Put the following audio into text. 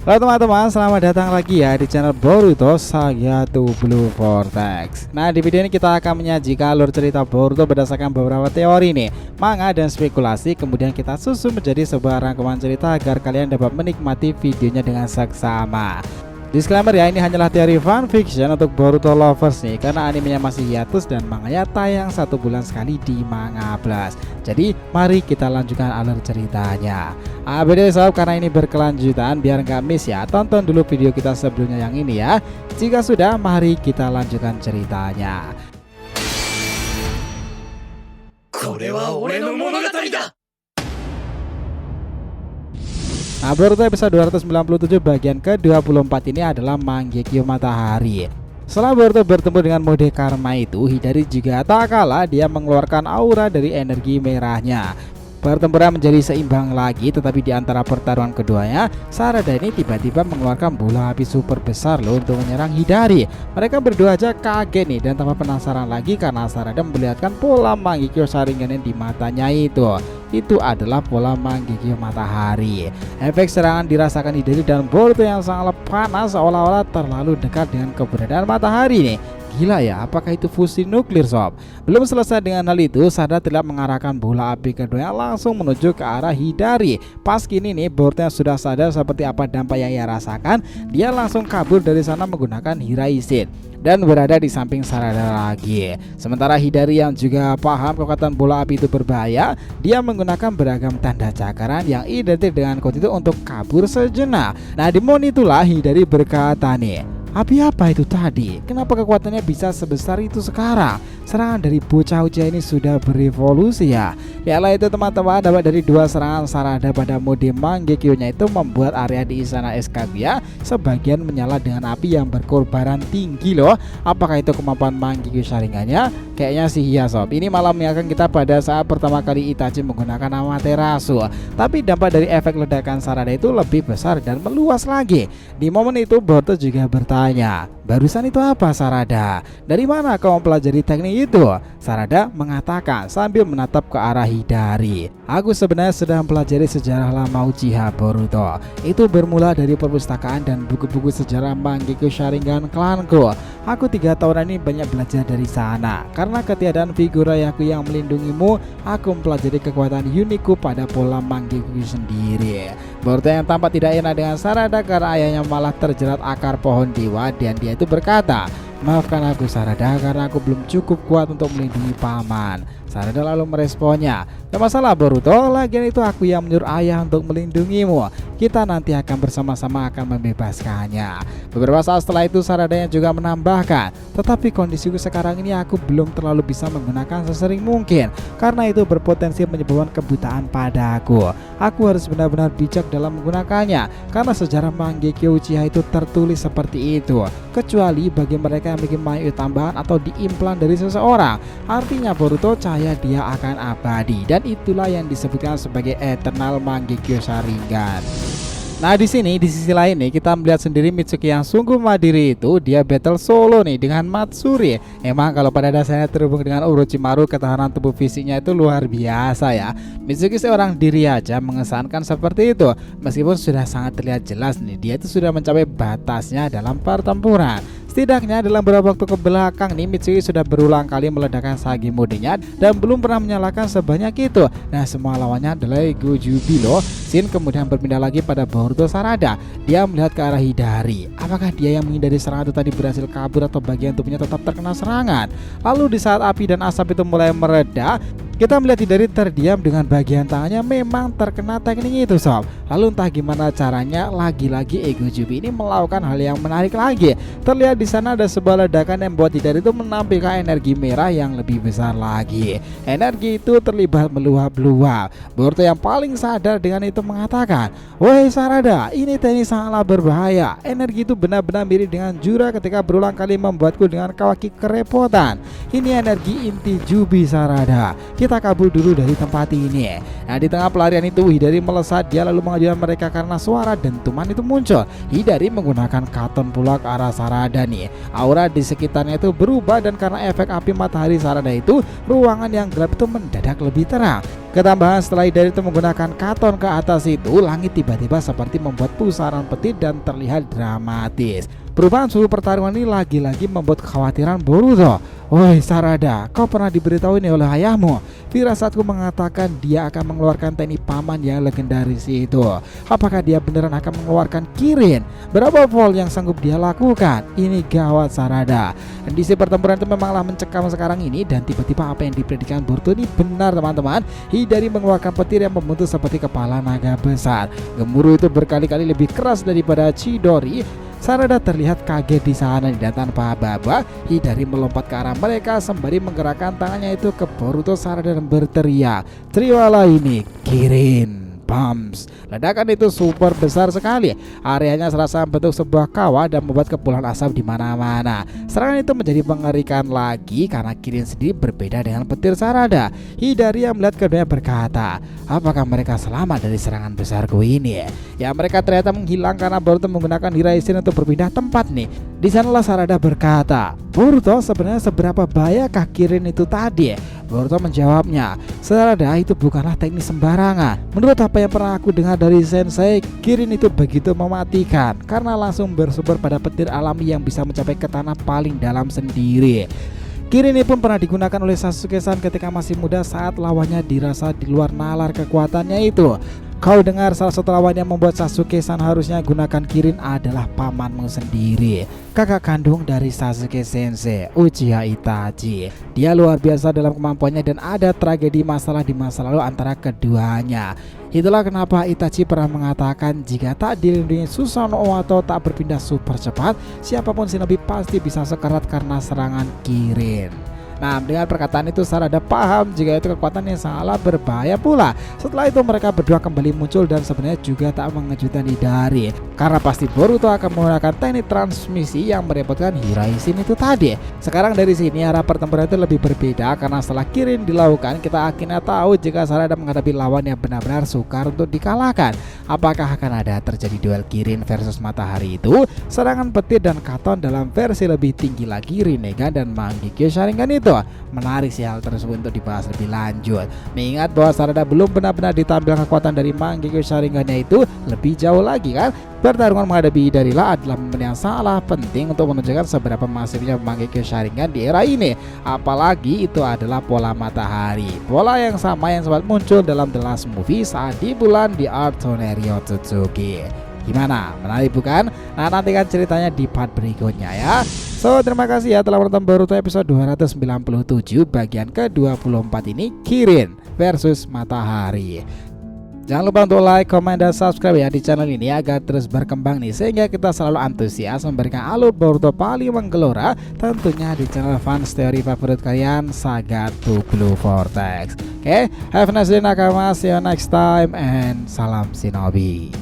Halo teman-teman, selamat datang lagi ya di channel Boruto Saga to Blue Vortex. Nah, di video ini kita akan menyajikan alur cerita Boruto berdasarkan beberapa teori nih, manga dan spekulasi. Kemudian kita susun menjadi sebuah rangkuman cerita agar kalian dapat menikmati videonya dengan seksama. Disclaimer ya, ini hanyalah teori fanfiction untuk Boruto lovers nih, karena animenya masih hiatus dan manganya tayang 1 bulan sekali di Manga Plus. Jadi mari kita lanjutkan alur ceritanya. Beda sob, karena ini berkelanjutan biar nggak miss ya, tonton dulu video kita sebelumnya yang ini ya. Jika sudah, mari kita lanjutkan ceritanya. Nah, Boruto episode 297 bagian ke-24 ini adalah Mangekyou Matahari. Setelah Boruto bertemu dengan mode karma itu, Hidari juga tak kalah dia mengeluarkan aura dari energi merahnya. Pertempuran menjadi seimbang lagi, tetapi di antara pertarungan keduanya, Sarada ini tiba-tiba mengeluarkan bola api super besar loh untuk menyerang Hidari. Mereka berdua aja kaget nih dan tambah penasaran lagi karena Sarada memperlihatkan pola Mangekyou Sharingan di matanya itu. Itu adalah pola Mangekyou Matahari. Efek serangan dirasakan Hidari dan Boruto yang sangat panas seolah-olah terlalu dekat dengan keberadaan matahari nih. Gila ya, apakah itu fusi nuklir sob? Belum selesai dengan hal itu, Sarada telah mengarahkan bola api keduanya langsung menuju ke arah Hidari. Pas kini nih, Boruto yang sudah sadar seperti apa dampak yang ia rasakan, dia langsung kabur dari sana menggunakan Hiraishin dan berada di samping Sarada lagi. Sementara Hidari yang juga paham kekuatan bola api itu berbahaya, dia menggunakan beragam tanda cakaran yang identik dengan kode itu untuk kabur sejenak. Nah, di momen itulah Hidari berkata nih, api apa itu tadi? Kenapa kekuatannya bisa sebesar itu sekarang? Serangan dari bocah usia ini sudah berevolusi ya. Lihatlah itu teman-teman, dapat dari 2 serangan Sarada pada mode Mangekyou-nya itu membuat area di istana es Kaguya sebagian menyala dengan api yang berkobaran tinggi loh. Apakah itu kemampuan Mangekyou Sharingannya? Kayaknya sih iya sob. Ini malah mengingatkan kita pada saat pertama kali Itachi menggunakan Amaterasu. Tapi dampak dari efek ledakan Sarada itu lebih besar dan meluas lagi. Di momen itu Boruto juga bertanya, barusan itu apa Sarada? Dari mana kau mempelajari teknik itu? Sarada mengatakan sambil menatap ke arah Hidari, aku sebenarnya sedang mempelajari sejarah lama Uchiha Boruto. Itu bermula dari perpustakaan dan buku-buku sejarah Mangekyou Sharingan klanku. Aku 3 tahun ini banyak belajar dari sana. Karena ketiadaan figur ayahku yang melindungimu, aku mempelajari kekuatan unikku pada pola Mangekyou sendiri. Boruto yang tampak tidak enak dengan Sarada karena ayahnya malah terjerat akar pohon dewa, dan dia itu berkata, maafkan aku Sarada karena aku belum cukup kuat untuk melindungi paman. Sarada lalu meresponnya, gak masalah Boruto, lagian itu aku yang menyuruh ayah untuk melindungimu. Kita nanti akan bersama-sama akan membebaskannya. Beberapa saat setelah itu Sarada yang juga menambahkan, tetapi kondisiku sekarang ini aku belum terlalu bisa menggunakan sesering mungkin, karena itu berpotensi menyebabkan kebutaan padaku. Aku harus benar-benar bijak dalam menggunakannya, karena sejarah Mangekyou Uchiha itu tertulis seperti itu, kecuali bagi mereka yang bikin Mangekyou tambahan atau diimplan dari seseorang. Artinya Boruto cahaya dia akan abadi, dan itulah yang disebutkan sebagai Eternal Mangekyou Sharingan. Nah, di sisi lain nih kita melihat sendiri Mitsuki yang sungguh mandiri itu dia battle solo nih dengan Matsuri. Emang kalau pada dasarnya terhubung dengan Orochimaru, ketahanan tubuh fisiknya itu luar biasa ya. Mitsuki seorang diri aja mengesankan seperti itu. Meskipun sudah sangat terlihat jelas nih dia itu sudah mencapai batasnya dalam pertempuran. Setidaknya dalam beberapa waktu kebelakang nih Mitsuki sudah berulang kali meledakkan Sage modenya dan belum pernah menyalakan sebanyak itu. Nah, semua lawannya adalah Gojubi loh. Shin kemudian berpindah lagi pada Boruto Sarada. Dia melihat ke arah Hidari. Apakah dia yang menghindari serangan itu tadi berhasil kabur atau bagian tubuhnya tetap terkena serangan? Lalu di saat api dan asap itu mulai mereda, kita melihat Hidari terdiam dengan bagian tangannya memang terkena teknik itu sob. Lalu entah gimana caranya lagi-lagi Gojubi ini melakukan hal yang menarik lagi. Terlihat di sana ada sebuah ledakan yang membuat Hidari itu menampilkan energi merah yang lebih besar lagi. Energi itu terlibat meluap-luap. Boruto yang paling sadar dengan itu mengatakan, woi Sarada, ini teknik sangatlah berbahaya. Energi itu benar-benar mirip dengan Jura ketika berulang kali membuatku dengan kawaki kerepotan. Ini energi inti Jubi Sarada. Kita kabur dulu dari tempat ini. Nah, di tengah pelarian itu Hidari melesat, dia lalu mengajukan mereka karena suara dentuman itu muncul. Hidari menggunakan katon pula ke arah Sarada nih. Aura di sekitarnya itu berubah dan karena efek api matahari Sarada itu, ruangan yang gelap itu mendadak lebih terang. Ketambahan setelah Hidari itu menggunakan katon ke atas itu, langit tiba-tiba seperti membuat pusaran petir dan terlihat dramatis. Perubahan suhu pertarungan ini lagi-lagi membuat kekhawatiran Boruto. Woi Sarada, kau pernah diberitahu ini oleh ayahmu? Firasatku mengatakan dia akan mengeluarkan teknik paman yang legendaris itu. Apakah dia beneran akan mengeluarkan Kirin? Berapa volt yang sanggup dia lakukan? Ini gawat Sarada. Kondisi pertempuran itu memanglah mencekam sekarang ini, dan tiba-tiba apa yang diprediksikan Boruto ini benar teman-teman. Hidari mengeluarkan petir yang membentuk seperti kepala naga besar. Gemuruh itu berkali-kali lebih keras daripada Chidori. Sarada terlihat kaget di sana, dan tanpa aba-aba Hidari melompat ke arah mereka sembari menggerakkan tangannya itu ke Boruto Sarada dan berteriak, "Terimalah ini, Kirin Bums." Ledakan itu super besar sekali. Areanya serasa bentuk sebuah kawah dan membuat kepulan asap di mana-mana. Serangan itu menjadi mengerikan lagi karena Kirin sendiri berbeda dengan petir Sarada. Hidari yang melihat keduanya berkata, "Apakah mereka selamat dari serangan besarku ini?" Ya, mereka ternyata menghilang karena Boruto menggunakan Hiraishin untuk berpindah tempat nih. Di sanalah Sarada berkata, "Boruto, sebenarnya seberapa bahayakah Kirin itu tadi?" Boruto menjawabnya, "Sarada, itu bukanlah teknik sembarangan. Menurut apa yang pernah aku dengar dari Sensei, Kirin itu begitu mematikan karena langsung bersumber pada petir alami yang bisa mencapai ke tanah paling dalam sendiri." Kirin ini pun pernah digunakan oleh Sasuke-san ketika masih muda saat lawannya dirasa di luar nalar kekuatannya itu. Kau dengar, salah satu lawan yang membuat Sasuke-san harusnya gunakan Kirin adalah pamanmu sendiri, kakak kandung dari Sasuke Sensei, Uchiha Itachi. Dia luar biasa dalam kemampuannya dan ada tragedi masalah di masa lalu antara keduanya. Itulah kenapa Itachi pernah mengatakan jika tak dilindungi Susanoo atau tak berpindah super cepat, siapapun shinobi pasti bisa sekarat karena serangan Kirin. Nah, dengan perkataan itu Sarada paham jika itu kekuatan yang sangatlah berbahaya pula. Setelah itu mereka berdua kembali muncul dan sebenarnya juga tak mengejutkan Hidari, karena pasti Boruto akan menggunakan teknik transmisi yang merepotkan Hiraishin itu tadi. Sekarang dari sini arah pertempuran itu lebih berbeda karena setelah Kirin dilakukan, kita akhirnya tahu jika Sarada menghadapi lawan yang benar-benar sukar untuk dikalahkan. Apakah akan ada terjadi duel Kirin versus Matahari itu, serangan petir dan katon dalam versi lebih tinggi lagi Rinnegan dan Mangekyo Sharingan itu? Menarik sih hal tersebut untuk dibahas lebih lanjut. Mengingat bahwa Sarada belum benar-benar ditampilkan kekuatan dari Mangekyo Sharingannya itu lebih jauh lagi kan. Pertarungan menghadapi Hidari adalah momen yang sangatlah penting untuk menunjukkan seberapa masifnya Mangekyo Sharingan di era ini. Apalagi itu adalah pola matahari, pola yang sama yang sempat muncul dalam The Last Movie saat di bulan The Art Tonerio Tsutsuki. Gimana? Menarik bukan? Nah, nantikan ceritanya di part berikutnya ya. So, terima kasih ya telah menonton Boruto episode 297 bagian ke-24 ini, Kirin versus Matahari. Jangan lupa untuk like, comment, dan subscribe ya di channel ini agar terus berkembang nih, sehingga kita selalu antusias memberikan alur Boruto paling menggelora tentunya di channel fans teori favorit kalian, Saga to Blue Vortex. Oke, have a nice day nakama, see you next time, and salam shinobi.